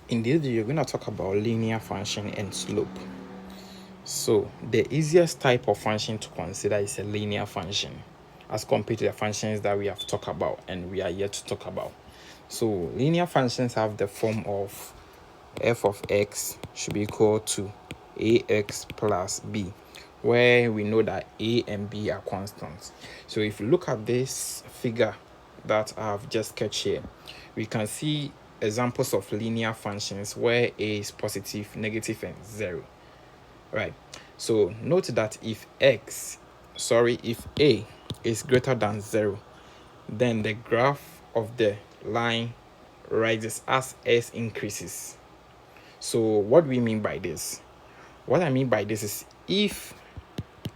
In this video, we're going to talk about linear function and slope. So the easiest type of function to consider is a linear function as compared to the functions that we have talked about and we are yet to talk about. So linear functions have the form of f of x should be equal to ax plus b, where we know that a and b are constants. So if you look at this figure that I've just sketched here, we can see examples of linear functions where a is positive, negative, and 0. Right. So note that if a is greater than 0, then the graph of the line rises as s increases. So what do we mean by this? What I mean by this is if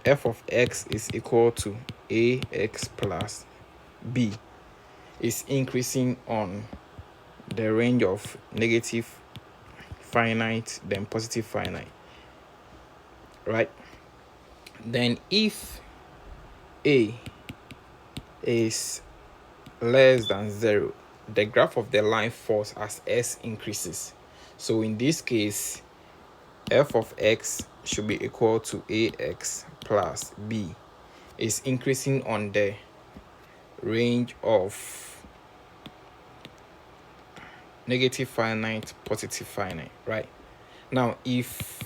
f of x is equal to ax plus b, is increasing on the range of negative finite then positive finite, right? Then if a is less than 0, the graph of the line falls as s increases. So in this case, f of x should be equal to ax plus b, is increasing on the range of negative finite, positive finite, right? Now, if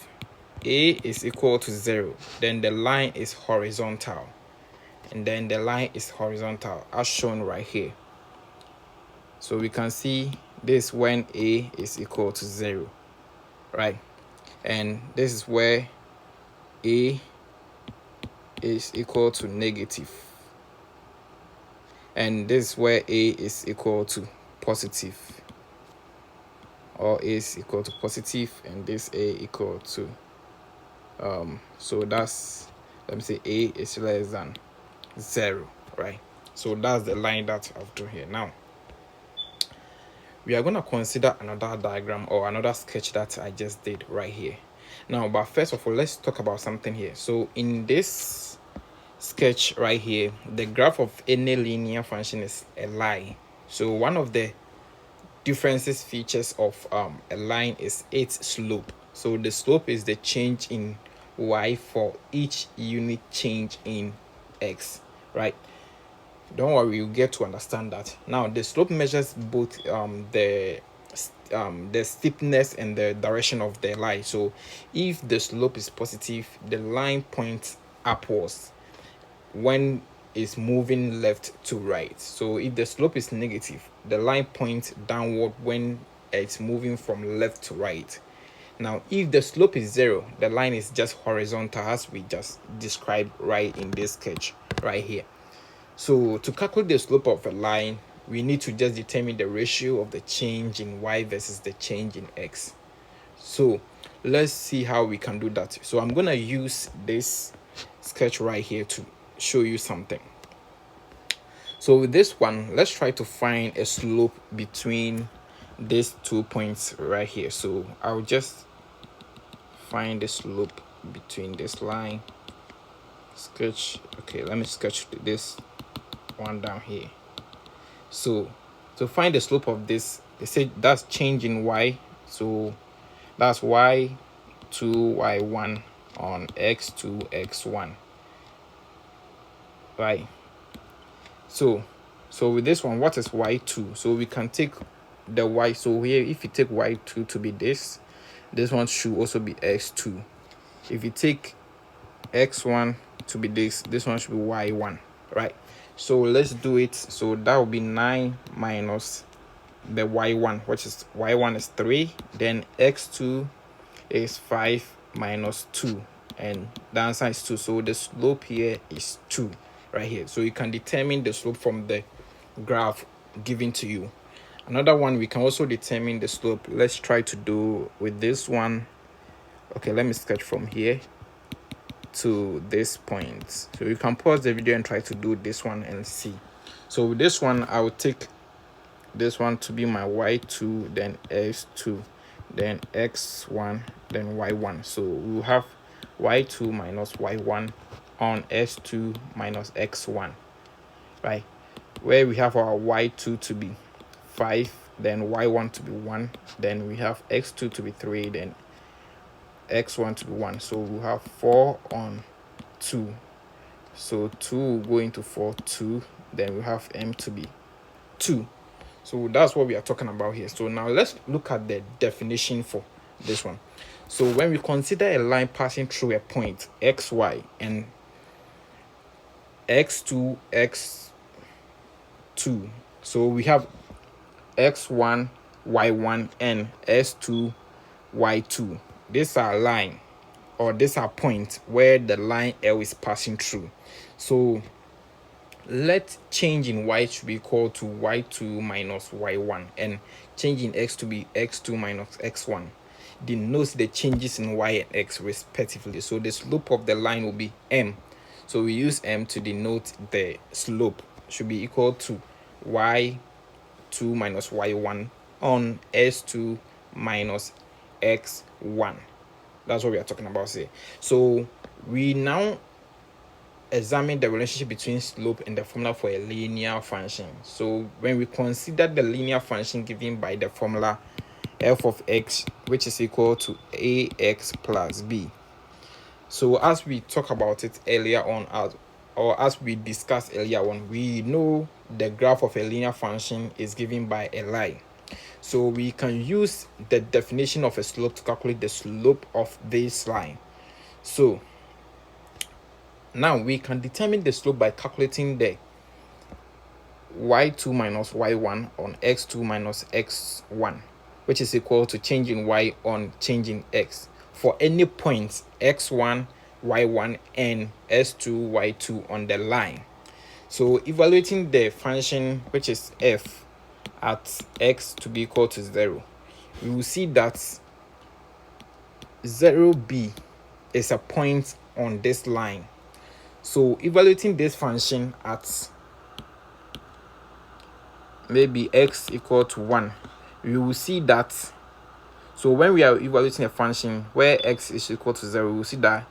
a is equal to 0, then the line is horizontal. And then the line is horizontal as shown right here. So we can see this when a is equal to 0, right? And this is where a is equal to negative. And this is where a is equal to positive. Or a is equal to positive, and this a equal to so that's, let me say, a is less than 0, right? So that's the line that I've drawn here. Now we are going to consider another diagram or another sketch that I just did right here. Now, but first of all, let's talk about something here. So in this sketch right here, the graph of any linear function is a line. So one of the differences features of a line is its slope. So the slope is the change in y for each unit change in x, right? Don't worry, you get to understand that. Now the slope measures both the steepness and the direction of the line. So if the slope is positive, the line points upwards when it's moving left to right. So if the slope is negative, the line points downward when it's moving from left to right. Now if the slope is 0, the line is just horizontal, as we just described right in this sketch right here. So to calculate the slope of a line, we need to just determine the ratio of the change in y versus the change in x. So let's see how we can do that. So I'm going to use this sketch right here to show you something. So with this one, let's try to find a slope between these 2 points right here. So I'll just find the slope between this line. Sketch. Okay, let me sketch this one down here. So to find the slope of this, they say that's change in y. So that's y2, y1 on x2, x1, right? So with this one, what is y2? So we can take the y. So here, if you take y2 to be this one should also be x2. If you take x1 to be this one should be y1, right? So let's do it. So that will be 9 minus the y1, which is y1 is 3, then x2 is 5 minus 2, and the answer is 2. So the slope here is 2 right here. So you can determine the slope from the graph given to you. Another one, we can also determine the slope. Let's try to do with this one. Okay, let me sketch from here to this point. So you can pause the video and try to do this one and see. So with this one, I will take this one to be my y2, then x2, then x1, then y1. So we'll have y2 minus y1 on x2 minus x1, right? Where we have our y2 to be 5 then y1 to be 1, then we have x2 to be 3, then x1 to be 1. So we have 4 on 2. So 2 will go into 4, 2. Then we have m to be 2. So that's what we are talking about here. So now let's look at the definition for this one. So when we consider a line passing through a point xy and x2, x2, so we have x1, y1, and s2, y2. These are line, or these are points where the line L is passing through. So let change in y to be equal to y2 minus y1, and change in x to be x2 minus x1 denotes the changes in y and x respectively. So the slope of the line will be m. So we use m to denote the slope should be equal to y2 minus y1 on s2 minus x1. That's what we are talking about here. So we now examine the relationship between slope and the formula for a linear function. So when we consider the linear function given by the formula f of x, which is equal to ax plus b. So as we talk about it earlier on, as we discussed earlier on, we know the graph of a linear function is given by a line. So we can use the definition of a slope to calculate the slope of this line. So now we can determine the slope by calculating the y2 minus y1 on x2 minus x1, which is equal to change in y on change in x for any points x1, y1, and s2, y2 on the line. So evaluating the function, which is f, at x to be equal to 0, we will see that 0b is a point on this line. So evaluating this function at maybe x equal to 1, we will see that, so when we are evaluating a function where x is equal to 0, we will see that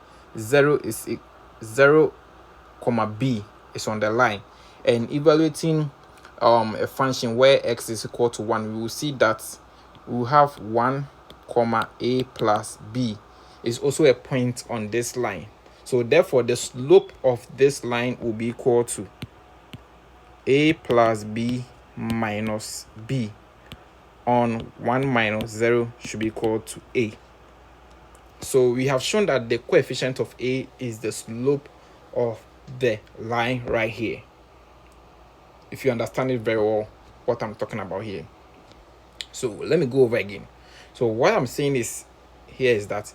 0 comma b is on the line. And evaluating a function where x is equal to 1, we will see that we will have 1 comma a plus b is also a point on this line. So therefore the slope of this line will be equal to a plus b minus b on 1 minus 0 should be equal to a. So we have shown that the coefficient of a is the slope of the line right here. If you understand it very well, what I'm talking about here. So let me go over again. So what I'm saying is here is that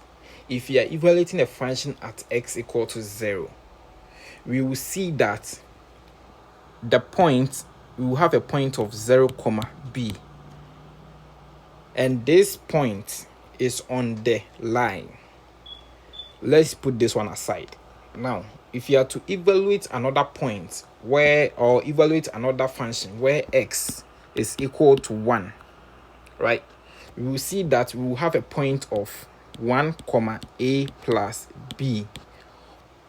if you are evaluating a function at x equal to 0, we will see that the point, we will have a point of 0 comma b, and this point is on the line. Let's put this one aside. Now if you are to evaluate another point where, or evaluate another function where x is equal to 1, right, we will see that we will have a point of 1 comma a plus b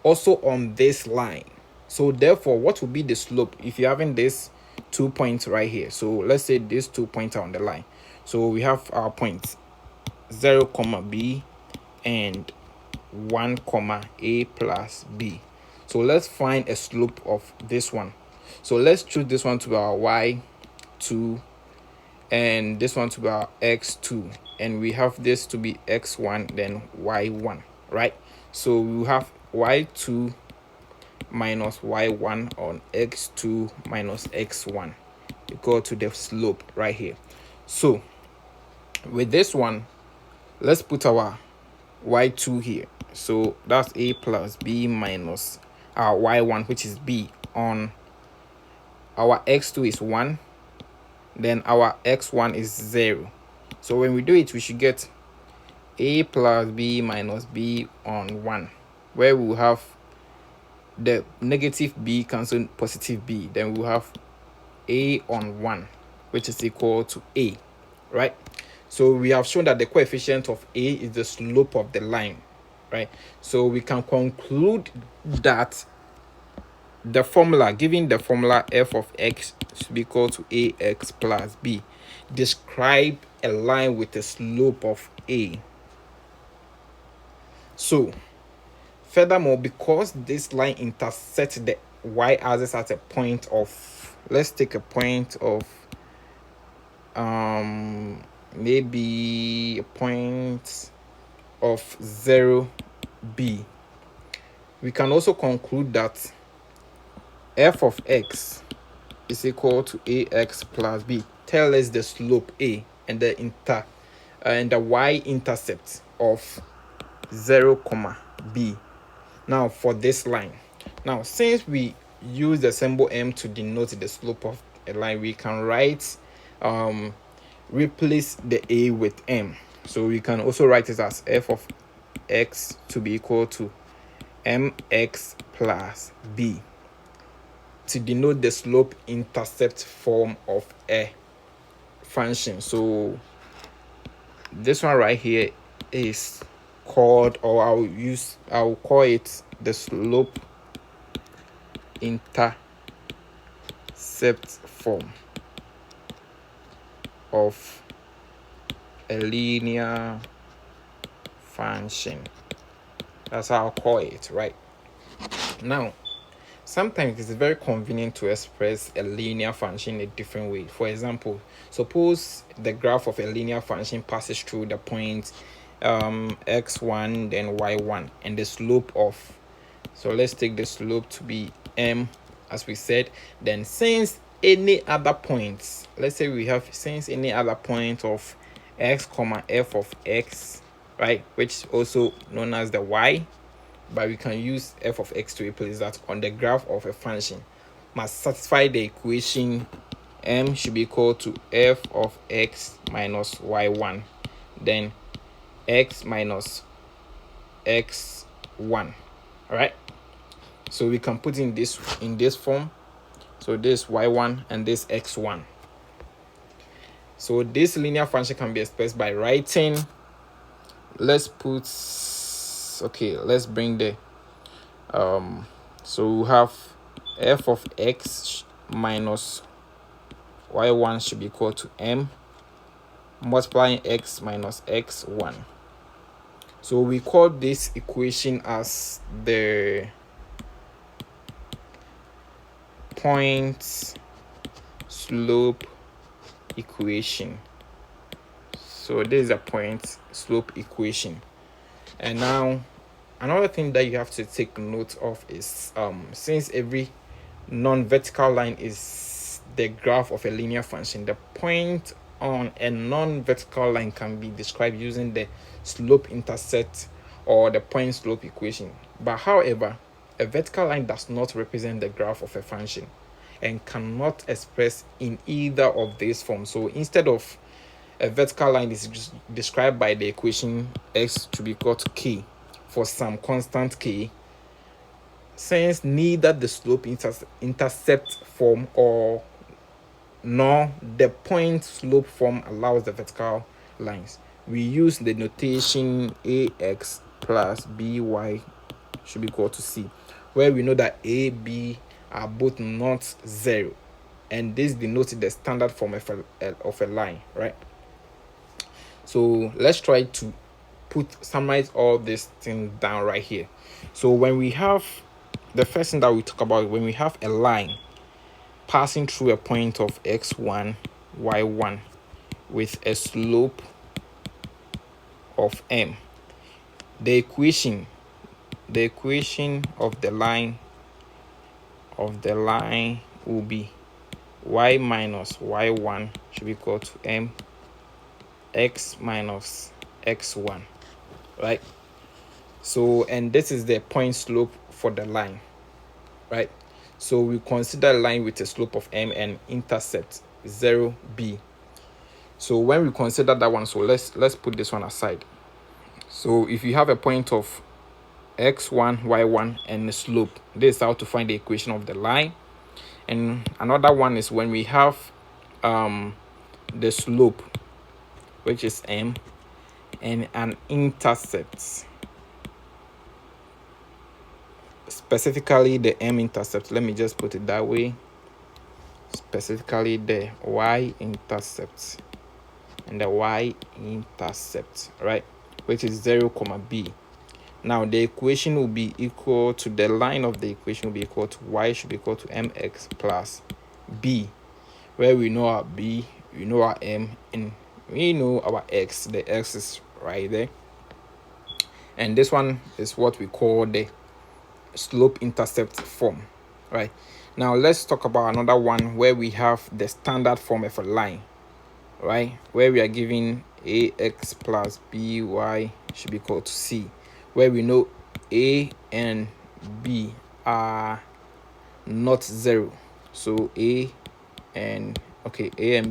also on this line. So therefore what will be the slope if you're having this 2 points right here? So let's say these 2 points are on the line. So we have our points 0 comma b and 1 comma a plus b. So let's find a slope of this one. So let's choose this one to be our y2 and this one to be our x2, and we have this to be x1 then y1, right? So we have y2 minus y1 on x2 minus x1 equal to the slope right here. So with this one, let's put our y2 here. So that's a plus b minus our y1, which is b, on our x2 is 1, then our x1 is 0. So when we do it, we should get a plus b minus b on 1, where we will have the negative b cancel positive b, then we'll have a on 1, which is equal to a, right? So we have shown that the coefficient of a is the slope of the line, right? So we can conclude that the formula, given the formula f of x should be equal to ax plus b, describe a line with a slope of a. So furthermore, because this line intersects the y-axis at a point of, let's take a point of maybe a point of 0b, we can also conclude that f of x is equal to ax plus b. Tell us the slope a and the y-intercept of 0 comma b. Now for this line, now since we use the symbol m to denote the slope of a line, we can write replace the a with m. So we can also write it as f of x to be equal to mx plus b to denote the slope intercept form of a function. So this one right here is called, or I'll call it the slope intercept form of a linear function. That's how I'll call it, right? Now, sometimes it's very convenient to express a linear function in a different way. For example, suppose the graph of a linear function passes through the point x1 then y1 and the slope of, so let's take the slope to be m as we said. Then since any other points, let's say we have since any other point of x comma f of x, right, which is also known as the y, but we can use f of x to replace that on the graph of a function, must satisfy the equation m should be equal to f of x minus y1 then x minus x1. All right, so we can put in this form. So this y1 and this x1. So this linear function can be expressed by writing, let's bring the so we have f of x minus y1 should be equal to m multiplying x minus x1. So we call this equation as the point slope equation. So this is a point slope equation. And now another thing that you have to take note of is since every non-vertical line is the graph of a linear function, the point on a non-vertical line can be described using the slope intercept or the point slope equation. But however, a vertical line does not represent the graph of a function and cannot express in either of these forms. So instead of a vertical line is described by the equation x to be equal to k for some constant k, since neither the slope intercept form or nor the point slope form allows the vertical lines, we use the notation ax plus by should be equal to c, where we know that a, b are both not 0, and this denotes the standard form of a line, right? So let's try to summarize all this thing down right here. So when we have the first thing that we talk about, when we have a line passing through a point of x1 y1 with a slope of m, the equation of the line will be y minus y1 should be equal to m x minus x1, right? So, and this is the point slope for the line, right? So we consider a line with a slope of m and intercept 0b. So when we consider that one, so let's put this one aside. So if you have a point of x1 y1 and the slope, this is how to find the equation of the line. And another one is when we have the slope, which is m, and an intercept, specifically the m-intercept. Let me just put it that way, specifically the y-intercept. and the y-intercept, right, which is 0 comma b. Now the equation will be equal to, the line of the equation will be equal to y should be equal to mx plus b, where we know our b, we know our m, and we know our x. The x is right there, and this one is what we call the slope intercept form, right? Now let's talk about another one where we have the standard form of a line, right, where we are giving ax plus by should be equal to c, where we know a and b are not 0. So a and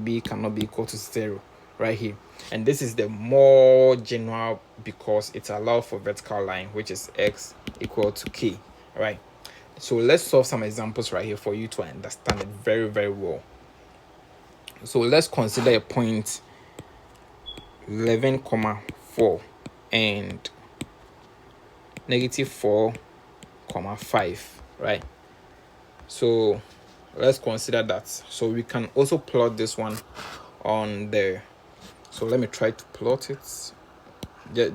b cannot be equal to 0 right here. And this is the more general because it allows for vertical line, which is x equal to k, right? So let's solve some examples right here for you to understand it very, very well. So let's consider a point 11,4 and -4,5, right? So let's consider that. So we can also plot this one on there. So let me try to plot it,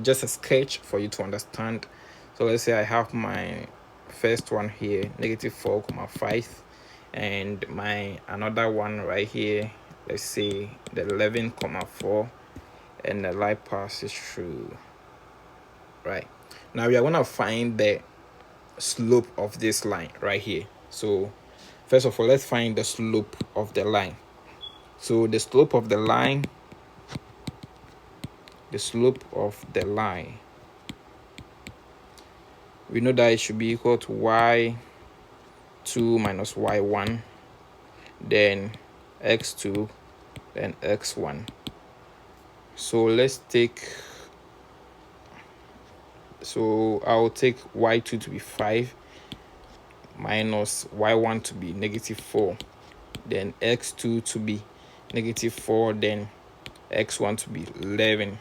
just a sketch for you to understand. So let's say I have my first one here, -4,5, and my another one right here, let's say the 11,4, and the line passes through, right? Now we are going to find the slope of this line right here. So first of all, let's find the slope of the line. So the slope of the line, we know that it should be equal to y2 minus y1, then x2, then x1. So let's take, so I'll take y2 to be 5 minus y1 to be -4, then x2 to be -4, then x1 to be 11.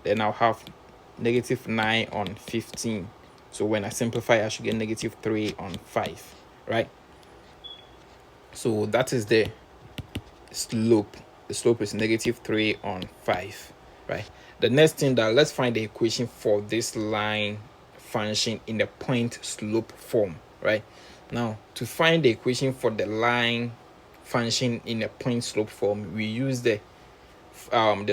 Then I'll have -9 on 15. So when I simplify, I should get -3 on 5, right? So that is the slope. The slope is -3 on 5, right? The next thing, that let's find the equation for this line function in the point slope form, right? Now to find the equation for the line function in a point slope form, we use the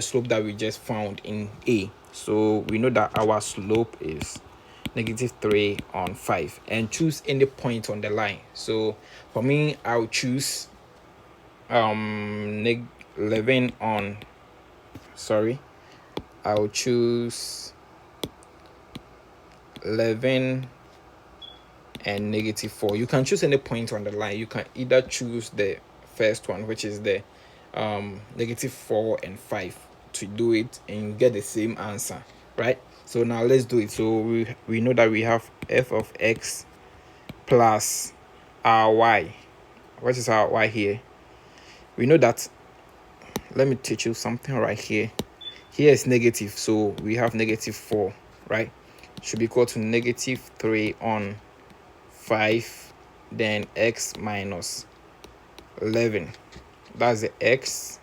slope that we just found in A. So we know that our slope is -3 on 5, and choose any point on the line. So for me, I'll choose 11 on, I'll choose 11 and -4. You can choose any point on the line. You can either choose the first one, which is the -4 and 5, to do it, and you get the same answer, right? So now let's do it. So we know that we have f of x plus our y. What is our y here? We know that, let me teach you something right here. Here is negative, so we have -4, right? Should be equal to -3 on 5, then x minus 11. That's the x,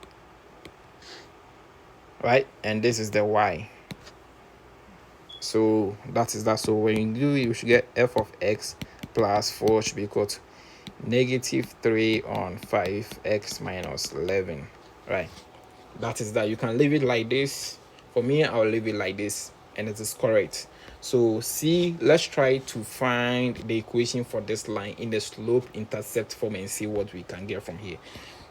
right? And this is the y. So that is that. So when you do it, you should get f of x plus 4 should be equal to -3 on 5 x minus 11, right? That is that. You can leave it like this. For me, I'll leave it like this, and it is correct. So see, let's try to find the equation for this line in the slope intercept form and see what we can get from here.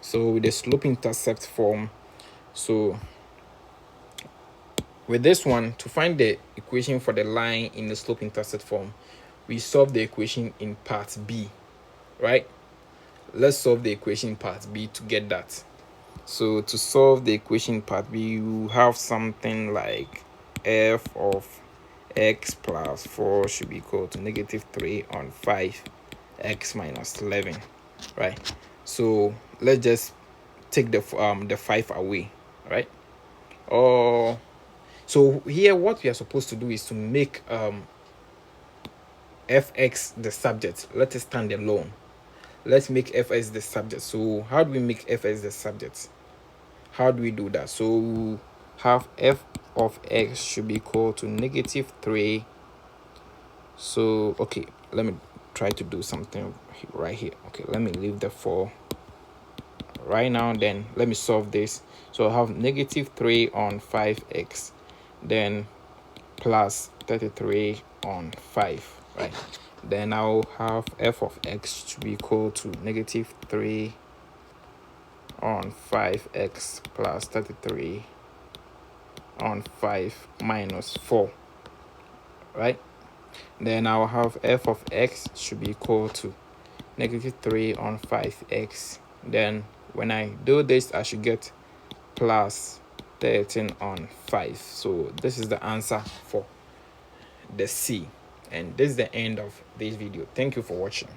So with the slope intercept form, so with this one, to find the equation for the line in the slope intercept form, we solve the equation in part B, right? Let's solve the equation in part B to get that. So to solve the equation in part B, you have something like f of x plus 4 should be equal to -3 on 5 x minus 11, right? So let's just take the 5 away, right? So here what we are supposed to do is to make fx the subject. Let it stand alone. Let's make fx the subject. So how do we make fx the subject? How do we do that? So have f of x should be equal to negative 3. So okay, let me try to do something right here. Okay, let me leave the 4 right now. Then let me solve this. So I have negative 3 on 5x, then plus 33 on 5, right? Then I'll have f of x to be equal to negative 3 on 5x plus 33 on 5 minus 4, right? Then I'll have f of x should be equal to negative 3 on 5x. Then when I do this, I should get plus 13 on 5. So this is the answer for the C. And this is the end of this video. Thank you for watching.